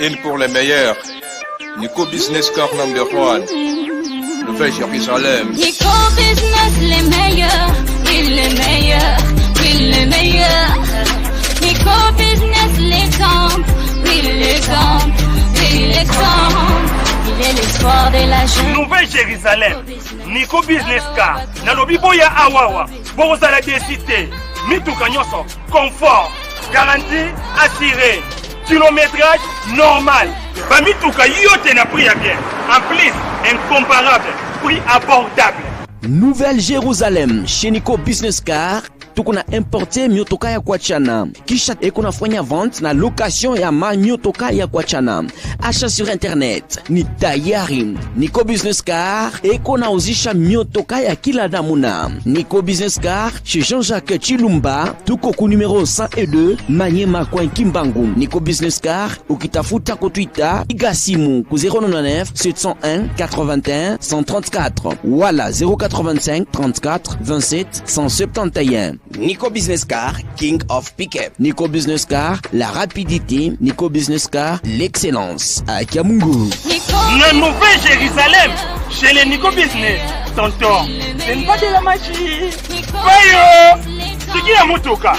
Une pour les meilleurs. Nico Business Car number 1. Nouvelle Jérusalem. Nico Business les meilleurs. Oui les meilleurs. Oui les meilleurs. Nico Business l'exemple. Oui l'exemple. Oui l'exemple. Il est l'espoir de la jeune. Nouvelle Jérusalem. Nico Business Car. Nalobi boya awawa. Bozala décité. Mituka nyoso. Confort. Garantie assurée. Kilométrage normal. Bamituka yote na prix à bien. En plus, incomparable. Prix abordable. Nouvelle Jérusalem. Chez Nico Business Car. Tukuna importe miotoka ya kuachana. Kisha ekuna fanya vente na location ya miotoka ya kuachana. Achat sur internet ni tayari. Nico Business Car ekuna uzisha miotoka ya kila namuna. Nico Business Car chez Jean-Jacques Chilumba. Tuko ku numéro 102 Manyema Coin Kimbangu. Nico Business Car ukitafuta ko Twitter igasimu ku 099 701 81 134 wala 085 34 27 171. Nico Business Car, King of Pickup. Nico Business Car, la rapidité. Nico Business Car, l'excellence. À Kiamungu. La Nouvelle Jérusalem, chez les Nico Business. Tonton, c'est une pas de la magie. Voyons, c'est qui a motoka?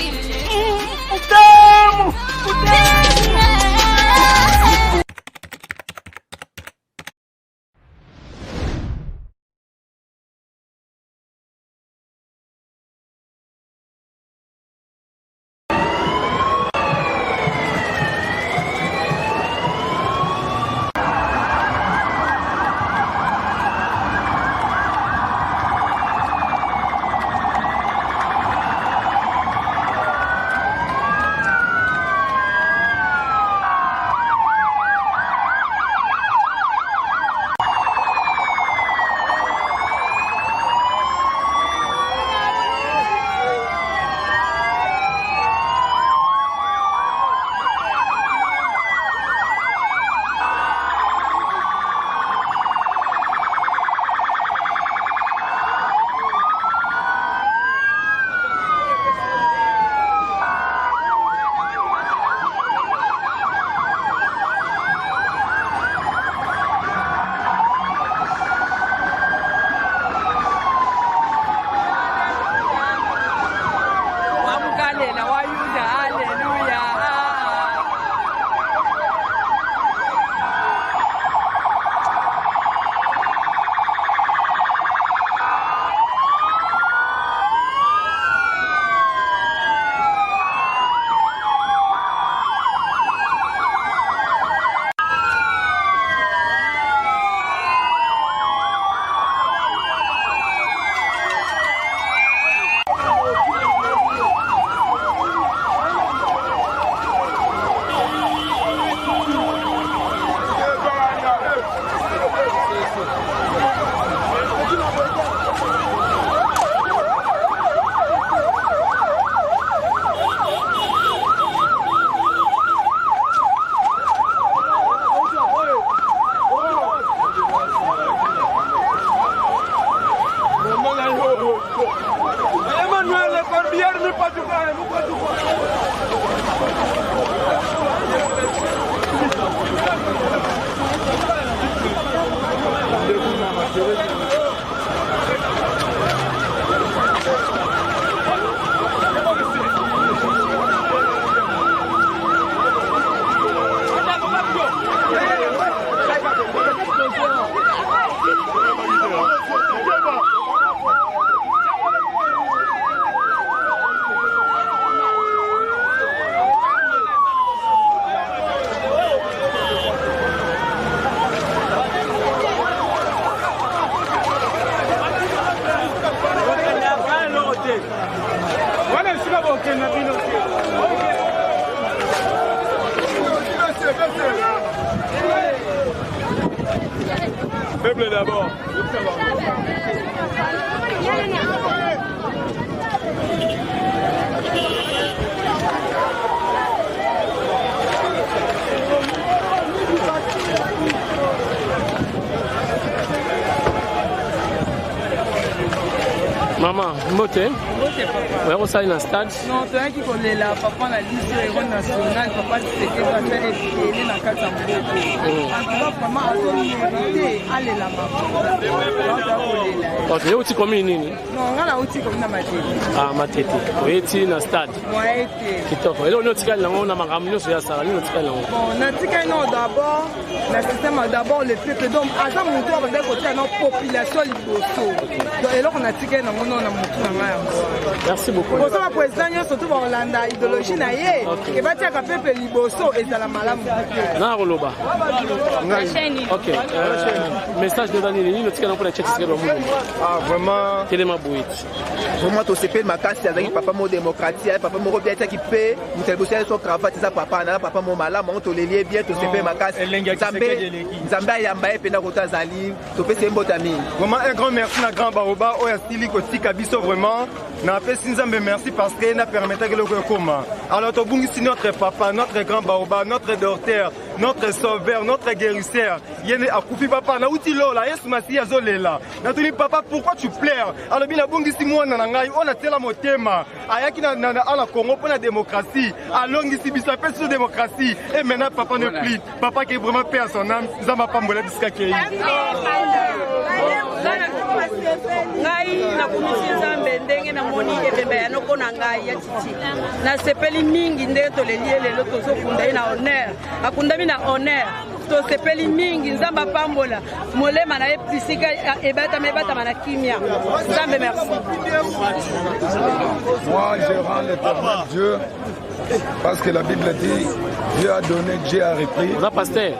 Peuple d'abord. Maman, mbote. Ouais, on s'est dans le stade. Non, tu as qui connaît la papa la liste héros national, papa c'est que va faire les dans 4 ans. En tout cas, vraiment, allez là-bas. Ok, où tu commis nini? Non, on a outil comme na matete. Ah, matete. Oui, tu es dans le stade. Ouais, kitoko. Et là, on a tika lango na makamyo sur ya sala, on a tika lango. Bon, na tika non d'abord, le système d'abord le peuple. Donc, à ça mon tour avec côté notre population liboso. Donc, et là on a tika non on a monté na. Merci beaucoup. Pour ça, le président surtout en Hollande, idéologie na yé. Et va tika peuple liboso et ça la malamu. Na roloba. Ok. Message de Daniel, ni tika non pour la check ce que l'on ah vraiment. Quel est ma bouille? Vraiment to CP ma casse avec papa mo démocratie, papa mo bien qui paie, nous tel bosser son cravate ça papa na papa mo mala mon to les lier bien to CP ma casse. Nzamba yamba pena kota zali, to pe mbotami. Vraiment un grand merci na grand baoba o ya stili ko tika biso vraiment. Na pe sinzambe merci parce que na permettait que le koma. Alors to bungisi notre papa, notre grand baoba, notre docteur, notre sauveur, notre guérisseur. Yene akufi papa na uti lola yesu masi azolela. Na tuni papa pourquoi tu pleures? Alors bina bungisi mwana na ngai on a tela motema. Ayaki na ala Congo pour la démocratie. Alongisi bisa pe sur démocratie et maintenant papa ne plie. Papa qui est vraiment paix à son âme, zamba pambola biska kei. Ngai na kumisi nzambe ndenge na moni ebembe ya noko na ngai ya titi na sepeli mingi nde to lelie lelo tozokunda na honneur akundami na honneur to sepeli mingi nzamba pambola molema na episika ebata na kimia nzambe merci. Moi je rends l'éternel Dieu parce que la Bible dit Dieu a donné, Dieu a repris. Vous êtes pasteur.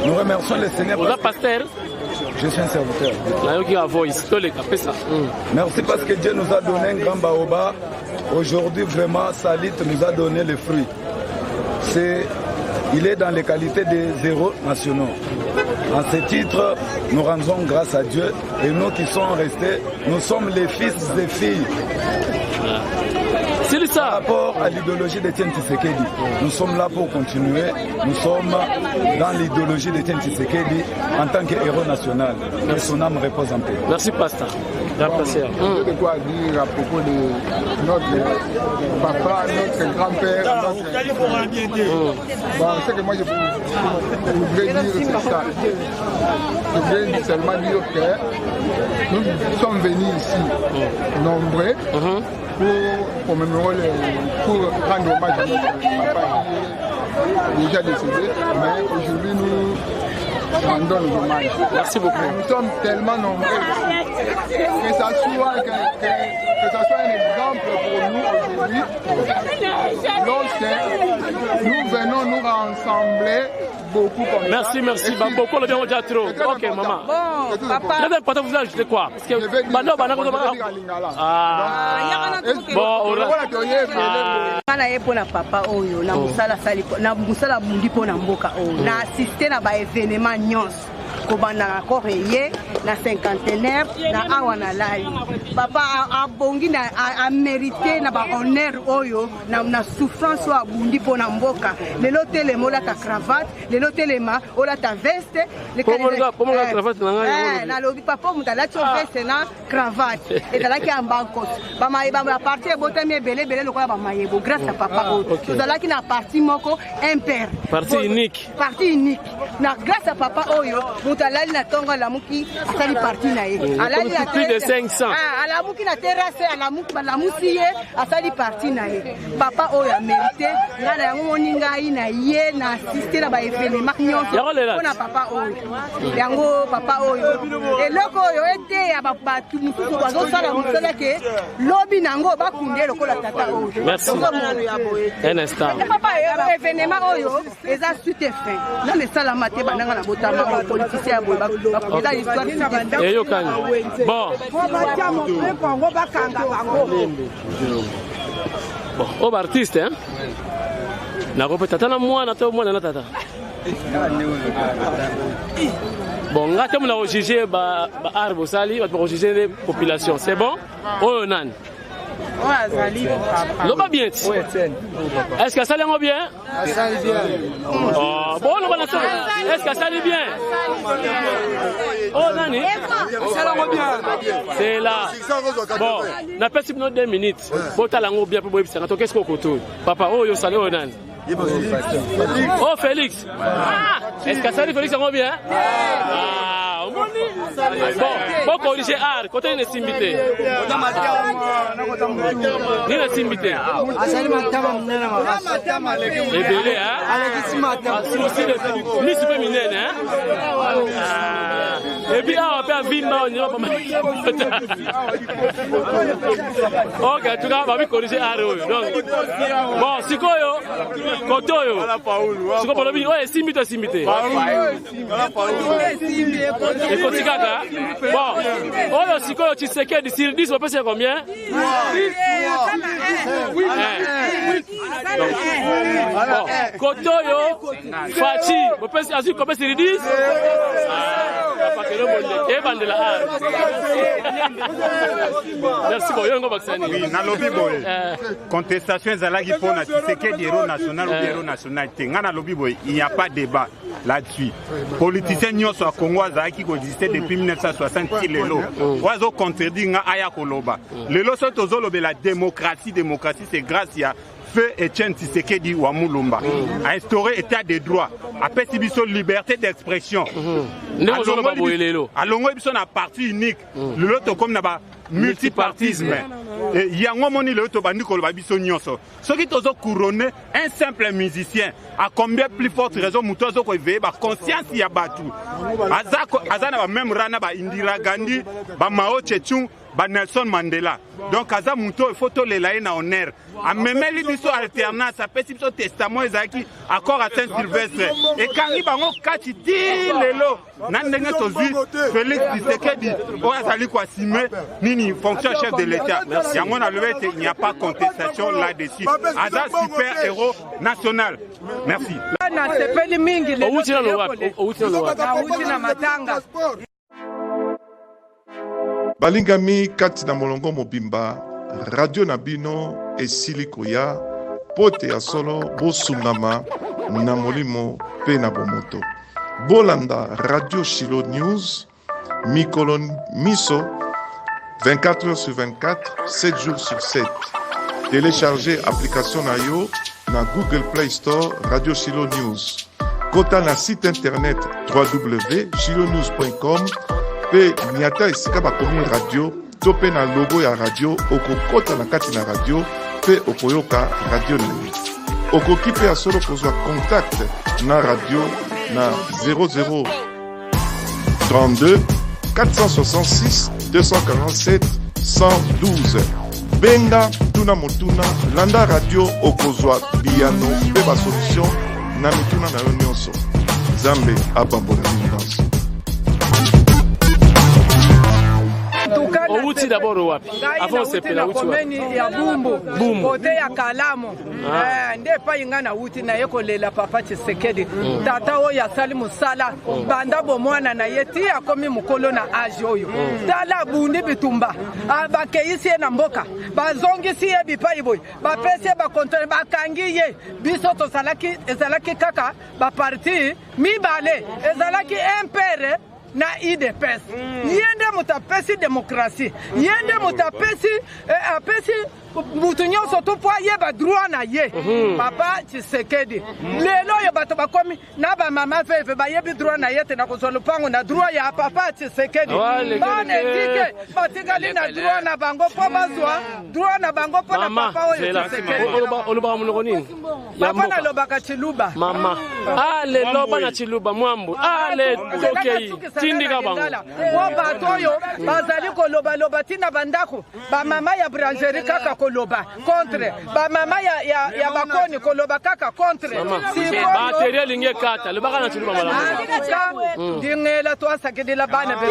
Nous remercions le Seigneur. Vous êtes pasteur. Je suis un serviteur. Merci parce que Dieu nous a donné un grand baoba. Aujourd'hui, vraiment, Salit nous a donné le fruit. Il est dans les qualités des héros nationaux. En ce titre, nous rendons grâce à Dieu et nous qui sommes restés, nous sommes les fils et filles. Par rapport à l'idéologie d'Etienne Tshisekedi, nous sommes là pour continuer. Nous sommes dans l'idéologie d'Etienne Tshisekedi en tant que héros national. Que son âme repose en paix. Merci, pasteur. J'ai de quoi dire à propos de notre papa, notre grand-père. Bon, ce que moi je voudrais dire, c'est ça. Je voudrais seulement dire que nous sommes venus ici nombreux pour commémorer, pour rendre hommage à notre papa qui est déjà décédé, mais aujourd'hui nous rendons le hommage. Merci beaucoup. Nous sommes tellement nombreux que ça soit un exemple pour nous aujourd'hui. Lorsque nous venons nous rassembler beaucoup comme merci, ça. Merci, beaucoup le bien au théâtre. Ok, maman. Bon, papa. Vous ajoutez quoi? Parce que na papa oyo na musala sali na musala bundi pona mboka oyo na assister na ba événement nyonso kobanda na koreye na cinquantenaire na awa na lali papa abongi na a mérité na ba honneur oyo na souffrance wa bundi pona mboka lelo telema ola ta cravate lelo telema ola ta veste le cravate na ngai na lobi papa mutala cho veste na cravate et la ki ambako ba maïba la partie botami belé lokola ba maïbo grâce à papa oyo tozala ki na partie moko impair partie unique na grâce à papa oyo mutalali na tonga la muki asali parti na ye alali na plus de 500 ala muki na terrasse ala muki la musiye asali parti na ye papa oyo a mérité ngana yango moninga ina ye na assister na ba événement nyonso na papa oyo yango papa oyo eloko oyo ete ya batu mususu bazosala mosala ke lobi nango bakunde lokola tata oyo merci un instant papa événement oyo eza suite fin na mesala mate bananga na botama politicien boy ba histoire et yo kani bon bon artiste hein na ko tata na mwana to mwana na tata bon ngate mona ko juger ba arbo sali ba ko juger les populations c'est bon oh nan Loba bien. Est-ce que ça allait bien? Ça allait bien. Oh, bon, est-ce que ça allait bien? Oh, Nani? C'est là. Bon, n'a pas si 2 minutes. Bon, t'as l'angle bien pour boire. Qu'est-ce qu'on côtoie? Papa, oh, yo, salut, Nani. Oh, Félix. Est-ce que ça allait, Félix, ça va bien? Ah, bon, corriger art. Côté une simbité. Ni la simbité. Et belé, hein? Ni super minène, hein? Et puis, on peut vivre, on y va pas mal. Ok, en tout cas, on va corriger art. Bon, c'est quoi, yo? Kotoyo. C'est quoi, pour le ouais, simbité. Et Kotikaka. Bon, oh, si quoi, tu sais que sur 10, on peut faire combien? Bon, Kotoyo, Fachi, on peut faire combien sur 10? Merci beaucoup. Oui, na lobby boy. Contestation ezalaki pour na Tshisekedi héros national ou héros nationalité. Ngana lobby boy, il n'y a pas de débat là-dessus. Politicien nyonso a Congo azalaki ko exister depuis 1960 lelo. Oazo contredire nga aya koloba. Lelo so tozolobe la démocratie c'est grâce à Feu Etienne Tshisekedi wa Mulumba a instauré état de droit, a pesi biso liberté d'expression. Alongo biso na parti unique. Lelo to comme na ba multipartisme. Yango moni le to bandi ko ba biso nyonso. Soki tozo couronner un simple musicien, à combien plus forte raison mutozo ko éveiller ba conscience ya batu. Azana ba même rana ba Indira Gandhi, ba Mao Tse-tung, ba Nelson Mandela. Donc aza muto il faut to le laé na honneur. A memeli biso alternance, a pesi biso testament ezaki accord à Saint-Sylvestre. Et quand il bango kati ti lelo nan ndenge tozi Félix Tshisekedi o azali ko assumer nini fonction chef de l'État. Yango na levé il n'y a pas contestation là-dessus. Aza super héros national. Merci. Balingami kati na molongo mobimba radio nabino esili koya pote ya solo bosungama na molimo pe na bomoto bolanda radio Shilo News mikolo miso 24 heures sur 24 7 jours sur 7 télécharger application na yo na Google Play Store radio Shilo News kota na site internet www.shilonews.com pe niata esika bakomi radio to pe na logo ya radio okokota na kati na radio pe okoyoka radio News. Okoki pe ya solo kozwa contact na radio na 00 32 466 247 112. Benga tuna motuna landa radio okozwa biano pe ba solution na mituna na yo nyonso. Zambe apambola nyonso. Outi d'abord au wapi. Avant c'est pela outi wapi. Ya Bumbu. Kote ya Kalamu. Nde pa ingana outi na yeko lela papa Tshisekedi. Tata o ya sali musala. Banda bo mwana na yeti akomi mukolo na age oyo. Tala bundi bitumba. Abakeisi na mboka. Bazongisi ye bipai boy. Ba pese ba kontrole ba kangiye. Biso to salaki ezalaki kaka ba parti mibale. Ezalaki impere na IDPS. Yende mutapesi demokrasi. Yende mutapesi apesi mutu nyonso to po yeba droit na ye. Papa Tshisekedi. Lelo yo bato bakomi na ba mama feve ba yebi droit na ye te na kozwa lupango na droit ya papa Tshisekedi. Bane dike batikali na droit na bango po bazwa droit na bango po na papa oyo Tshisekedi. Oloba muloko nini? Papa na lobaka Chiluba. Mama. Ale loba na Chiluba mwambu. Ale tokei. Tindika bango. Wo bato yo bazali ko loba tina bandako. Ba mama ya brancherie kaka koloba contre ba mama ya bakoni koloba kaka contre materiel inge kata le baka na Chiluba mala dingela to asakedi la bana be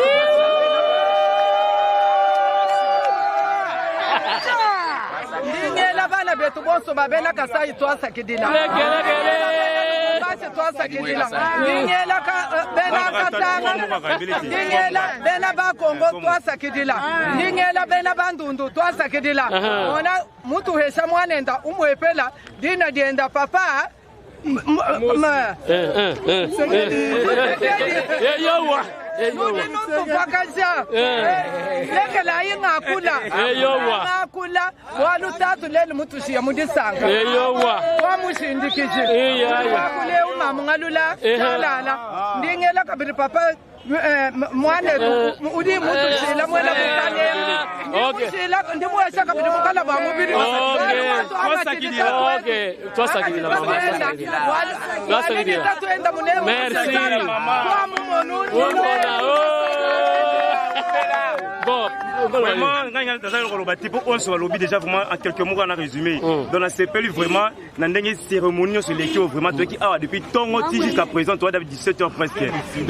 dingela bana betu bonso babena kasai to asakedi la basi to twasakidila ndingela bena katanga ndingela bena bakongo twasakidila ndingela bena bandundu twasakidila ona mutu hesha mwanenda umwepela dina dienda papa Nukupakaja lekela ingakula ngakula walutatu leli mutushiya mudisanga wa mushindikiji ngakule umama ngalula lala ndingela kabiri papa mwane udi mutushila mwela mukale mutushila ndimwesha kabiri mukala ba mubiri twasakidila merci vraiment, on se lobby déjà vraiment en quelques mots on a résumé. Dans la CPLU vraiment, dans une cérémonie sur l'équipe vraiment depuis ton jusqu'à présent, toi 17h presque.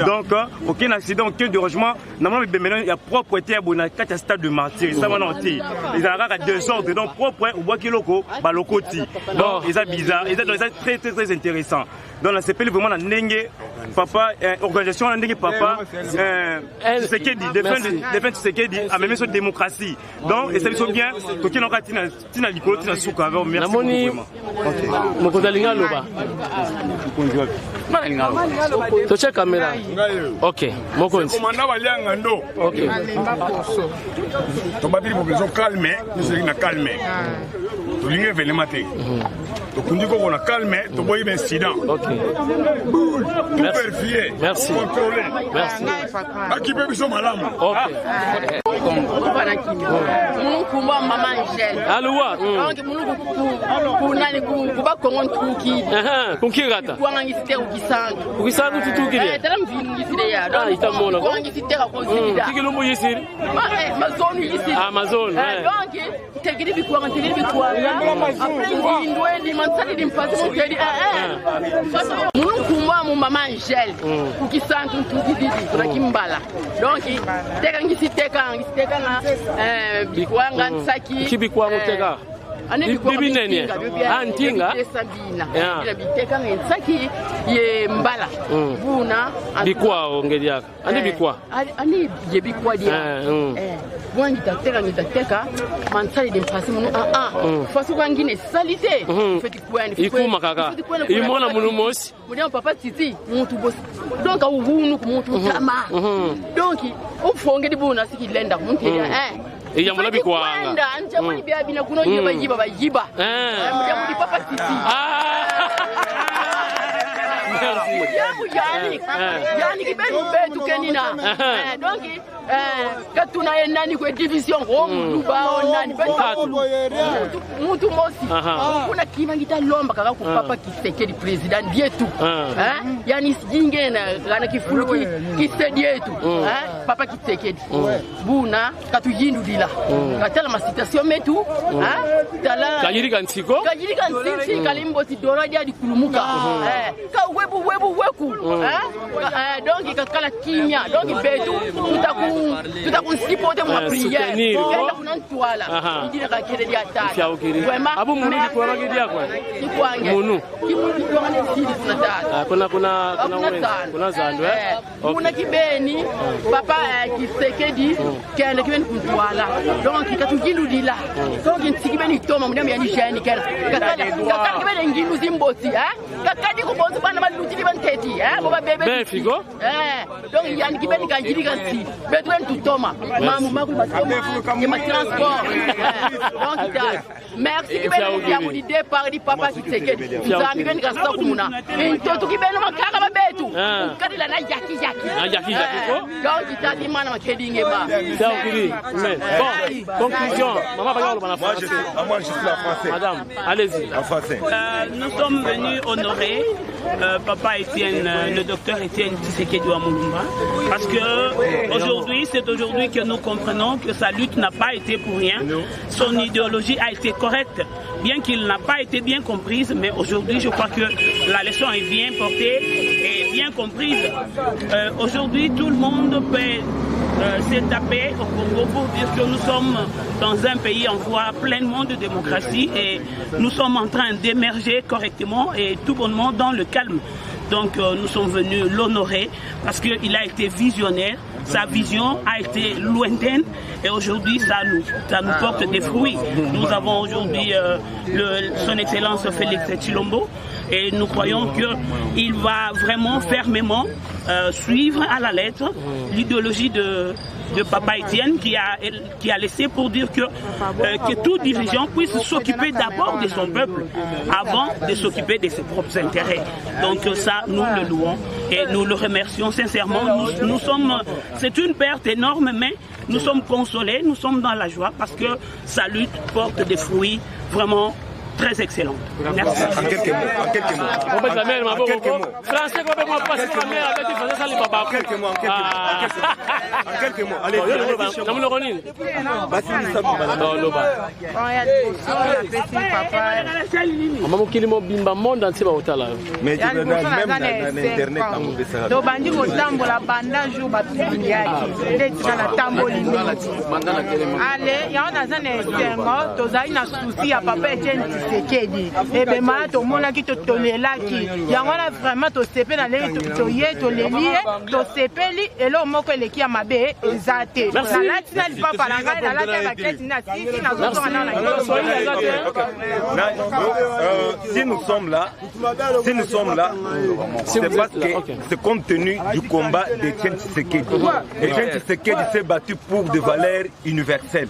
Donc aucun accident, aucun dérangement. Normalement il y a propreté à Bonacata stade de martyr. Ça va noter. Ils ont à désordre donc propre au bois qui locaux, balokoti. Donc ils sont bizarres, ils sont très très très intéressants. Dans la CPLU vraiment dans Nengue papa organisation dans Nengue papa ce qui dit défendre ce qui dit à même sur démocratie. Donc et ça sont bien que qui n'ont pas tina likolo tina suka vraiment merci beaucoup. Mokodalinga loba. To check camera. OK. Mokonzi. Commandant Walianga ndo. OK. To babili mobizo calme, nous sommes na calme. To linge événement té. To kundi ko na calme, to boyi incident. OK. Tout vérifier. Merci. Contrôler. Merci. Akipe biso malamu. OK. Kumba mama Angel. Aluwa. Donc kunani kuba kongo tuki. Kunkirata. Kuanga ngisite ukisanga. Ukisanga tutukile. Tala mvingu ngisire ya. Itamona. Kuanga ngisite ka kozida. Tikilumbu yisiri. Mazone yisiri. Mazone. Donc tegiri bikuanga après ngindwe ndi mansali ndi mpasi mutedi kumba mu mama Angel. Ukisanga tuki didi tunakimbala. Donc teka ngisite na bikuanga nsaki kibikuanga teka bibi nene antinga ya biteka nsaki ye mbala buna bikwa ngedi yaka ani bikwa ani ye bikwa dia bwangi tateka mansali de mpasi munu fasu kwangine salite feti kwani ikuma kaka imona munu mosi mudia papa titi mutu bosi donc awunu ku mutu tama donc ufonge di buna sikilenda muntu iya mula bikwanga anja muli bia bina kuno yiba mudia muli papa titi yani kibetu kenina donc katuna yenani kwa division luba onani mutu mosi kuna kima ngitalomba kaka ku papa Kisekedi president dietu yani sijinge na kifulu kisedi yetu papa Kisekedi buna katuyindu dila katala masitation metu tala kajirika nsiko kalimbo ti doroja di kulumuka ka webu weku donc kakala kimia donc betu tutakunsipote mwa prière kenda kunantwala ndine kakele dia tata vraiment abu munu kwa magidi yako munu kuna zando kuna kibeni papa Kisekedi kende kibeni kuntwala donc katujindu dila donc ntikibeni toma mudam yani jani kala kakala kibeni ngindu zimboti kakadi kubonza bana balutili banteti boba bebe befigo donc yani kibeni kanjiri kansi betwen tutoma mamu makulu basoma ma transport donc merci kibeni ya mudi départ di papa Kisekedi zami beni kasta kumuna ntoto kibeni makaka babetu kadila na yaki ko donc itati mana makedi ngema saukiri mais bon conclusion maman va parler en français moi je suis la français madame allez-y en français nous sommes venus honorer papa Étienne le docteur Étienne Tshisekedi Wamulumba parce que aujourd'hui c'est aujourd'hui que nous comprenons que sa lutte n'a pas été pour rien, son idéologie a été correcte bien qu'il n'a pas été bien comprise, mais aujourd'hui je crois que la leçon est bien portée et bien comprise. Aujourd'hui tout le monde peut s'est tapé au Congo pour dire que nous sommes dans un pays en voie pleinement de démocratie et nous sommes en train d'émerger correctement et tout bonnement dans le calme. Donc nous sommes venus l'honorer parce qu'il a été visionnaire, sa vision a été lointaine et aujourd'hui ça nous porte des fruits. Nous avons aujourd'hui son Excellence Félix Tshilombo et nous croyons qu'il va vraiment fermement suivre à la lettre l'idéologie de Papa Étienne qui a laissé pour dire que tout dirigeant puisse s'occuper d'abord de son peuple avant de s'occuper de ses propres intérêts. Donc ça, nous le louons et nous le remercions sincèrement. C'est une perte énorme, mais nous sommes consolés, nous sommes dans la joie parce que sa lutte porte des fruits vraiment très excellent. Merci. En quelques mots. Français, comment moi passer la mère avec des Français, ça les papa. En quelques mots. Allez, maman qui mo bimba monde entier ba otala. Mais même dans internet to bandi ko tambola banda jour ba tunyaki ndeti na tamboli ale ya ona zane sengo to zai na souci ya papa Etienne Tshisekedi e be ma to mona ki to tolelaki yango na vraiment to sepe na le to ye to lelie to sepeli elo moko eleki ya mabe ezate na latina li papa na ngai na latina ba kreti na sisi na zoto na na si nous sommes là, c'est parce que c'est compte tenu du combat d'Etienne Tshisekedi. Etienne Tshisekedi s'est battu pour des valeurs universelles.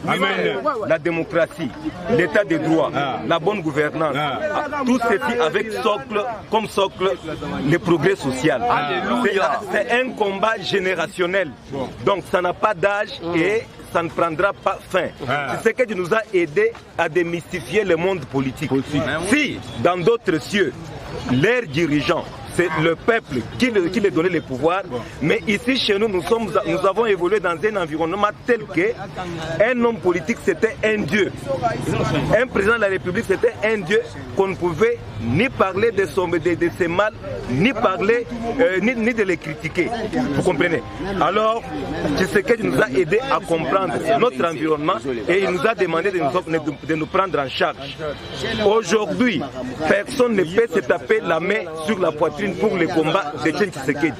La démocratie, l'état de droit, la bonne gouvernance. Tout ceci avec comme socle le progrès social. C'est un combat générationnel. Donc ça n'a pas d'âge et ça ne prendra pas fin. C'est ce qui nous a aidé à démystifier le monde politique. Si, dans d'autres cieux, leurs dirigeants, c'est le peuple qui leur donnait le pouvoir, mais ici chez nous, nous avons évolué dans un environnement tel qu'un homme politique c'était un dieu. Un président de la République c'était un dieu qu'on ne pouvait ni parler de ses mal, ni parler, ni de les critiquer. Vous comprenez? Alors, c'est ce qui nous a aidé à comprendre notre environnement et il nous a demandé de nous prendre en charge. Aujourd'hui, personne ne peut se taper la main sur la poitrine pour le combat d'Etienne Tshisekedi.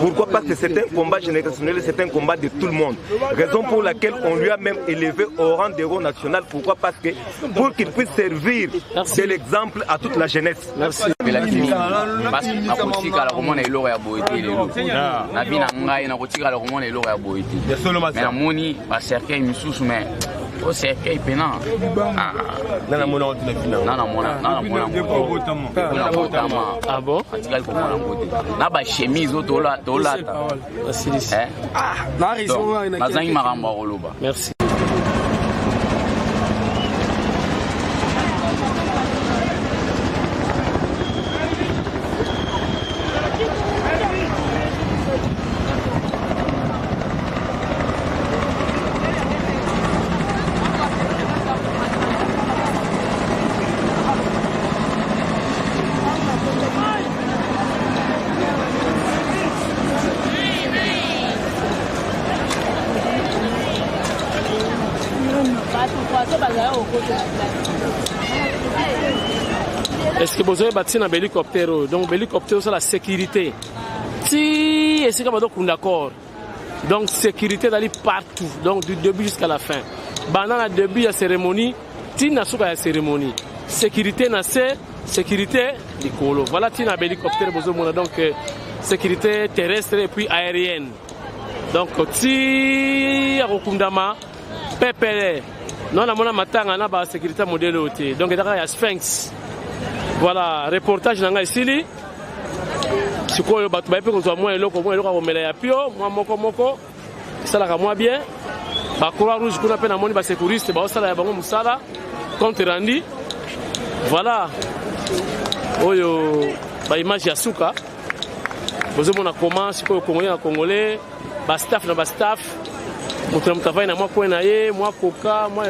Pourquoi? Parce que c'est un combat générationnel, c'est un combat de tout le monde. Raison pour laquelle on lui a même élevé au rang d'héros national. Pourquoi? Parce que pour qu'il puisse servir de l'exemple à toute la jeunesse. Merci. au cercueil pena nana mona ah bon atikali ko mona ngote na ba chemise o tola na raison na zangi maramba oloba. Merci. Est-ce que vous avez bâti un hélicoptère? Donc, l'hélicoptère, c'est la sécurité. Si, et c'est comme d'accord. Donc, sécurité d'aller partout. Donc, du début jusqu'à la fin. Pendant le début de la cérémonie, il y a la cérémonie. Sécurité, sécurité du colo. Voilà, il y a un hélicoptère. Donc, sécurité terrestre et puis aérienne. Donc, si, il y a un PPL. Non, on a la sécurité modèle. Donc, il y a Sphinx. Voilà, reportage dans ici. Si vous avez ça va bien. La Croix-Rouge, qu'on appelle la sécuriste, ça va compte rendu. Voilà. Image de Souka. Vous avez comment, si vous avez Congolais, staff, vous travaillez moi, moi, Coca, moi,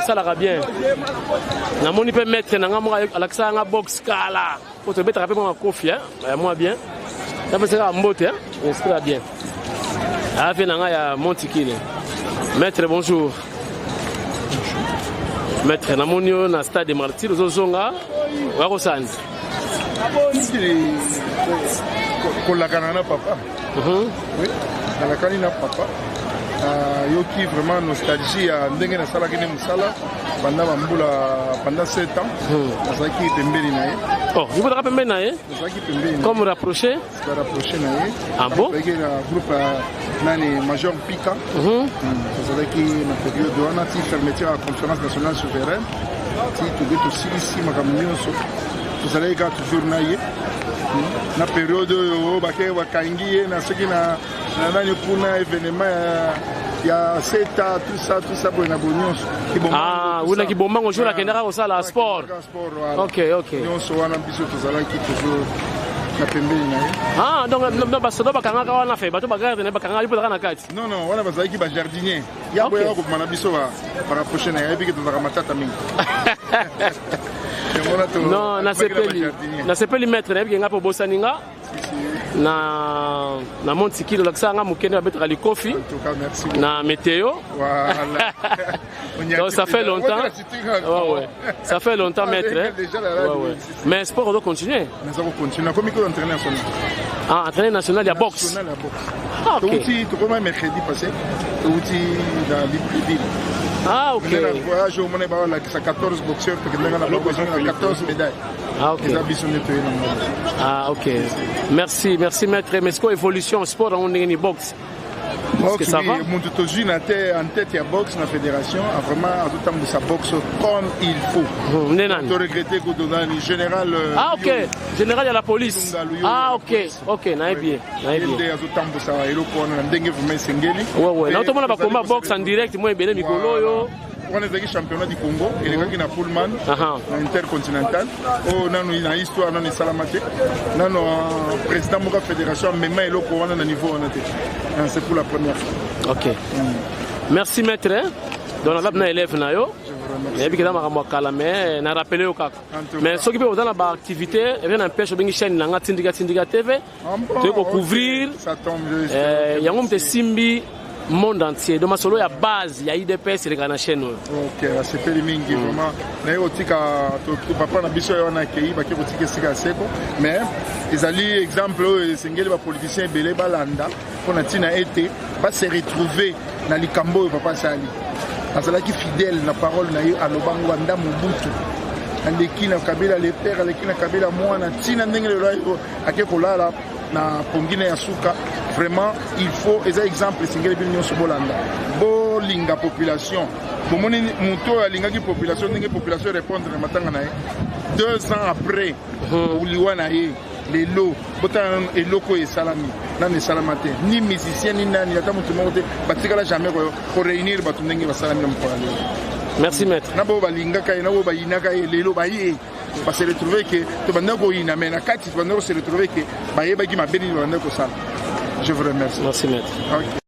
ça va bien. Na moni peut mettre na ngamo alaksa nga box kala. Pour te mettre rappeler moi coffee moi bien. Ça peut ça mbote hein. C'est très bien. Avec na ya Montikile. Maître bonjour. Maître na moni na stade de Martyr zozonga wa ko sandi. kolakana na papa. Oui, kalakani na papa. Yoki vraiment nostalgie à ndenge na sala kene musala pendant 7 ans. Nazaki pembeni na ye. Oh, vous voulez pembeni na ye? Nazaki pembeni. Comme rapproché? Rapproché na ye. Ah bon? Avec le groupe nani Major Pika. Nazaki na période wana ti fermeture à conférence nationale souveraine. Ti tobe to silisi makamunyoso. Tozalaki ka toujours na ye. Na période oyo bake bakangi ye na soki na nani kuna événement ya seta tout ça pour na bonyonso. Ah, vous n'avez pas bon jour la kendara au sala sport. OK. Nyonso wana biso tozalaki toujours na pembeni na ye. Ah, donc no basodo bakanga wana fe bato bagarde ne bakanga lipo na kati. Non, wana bazalaki ba jardinier. Ya boya ko mana biso ba rapprocher na ye biki tozaka matata mingi. Non, na sepeli maître na biki ngapo bosaninga. Na Montikilo lakisanga mukende babetra likofi na météo. Voilà. Donc ça fait longtemps. Ouais. Ça fait longtemps maître. Ouais. Mais sport doit continuer. Nous allons continuer. Comme il entraîneur national. Ah, entraîneur national de boxe. Ah, OK. Tu comment mercredi passé? Tu dans Libreville. Ah, OK. On a voyage au Monéba là qui 14 boxeurs qui ont 14 médailles. Ah, OK. Ah, OK. Merci maître. Mais est-ce que évolution au sport on est boxe? Est-ce que ça va? Mon tutoji en tête il y a boxe dans la fédération, a vraiment tout temps de sa boxe comme il faut. On regretter que dans général. Ah, OK. Général il y a la police. Ah, OK, naïe bien. Ouais. Là tout le monde va combattre boxe en direct, moi bien mikolo yo. On est le championnat du Congo, et les gars qui Pullman, intercontinental, on a histoire, on est salamate, on a président de la fédération, mais il on a niveau, c'est pour la première fois. OK. Merci maître. Donc on a élève nayo. Mais bien que na rappelé au kaka. Mais ce qui peut dans la activité, rien n'empêche de chaîne na Tindika TV de couvrir. Ça tombe. Il y a un simbi monde entier. Donc solo ya base, il y a IDPS les grandes chaînes. OK, c'est pas mingi vraiment. Na otika to papa na biso ya na kei ba ki otika sika seko, mais ezali exemple singeli ba politicien belé balanda pour na tina été pas se retrouver na likambo papa sali. Azalaki fidèle na parole na yo alobango anda Mobutu. Andeki na Kabila le père, andeki na Kabila mwana tina ndenge lo akekolala na pongine ya suka. Vraiment, il faut des exemples singeli bilnyo sobolanda. Bo linga population. Pour mon moto a linga ki population ndenge population répondre na matanga na 2 ans après uliwa na ye les lots botan eloko e salami nani salamate ni musicien ni nani ata mutu moko te batikala jamais ko réunir batu ndenge ba salami na mpona. Merci maître. Na bo balinga kai na bo bayina kai lelo bayi ba se retrouver que to banda ko ina mais na kati to banda ko se retrouver que baye bagi mabeni banda ko sala. Je vous remercie. Merci maître. Okay.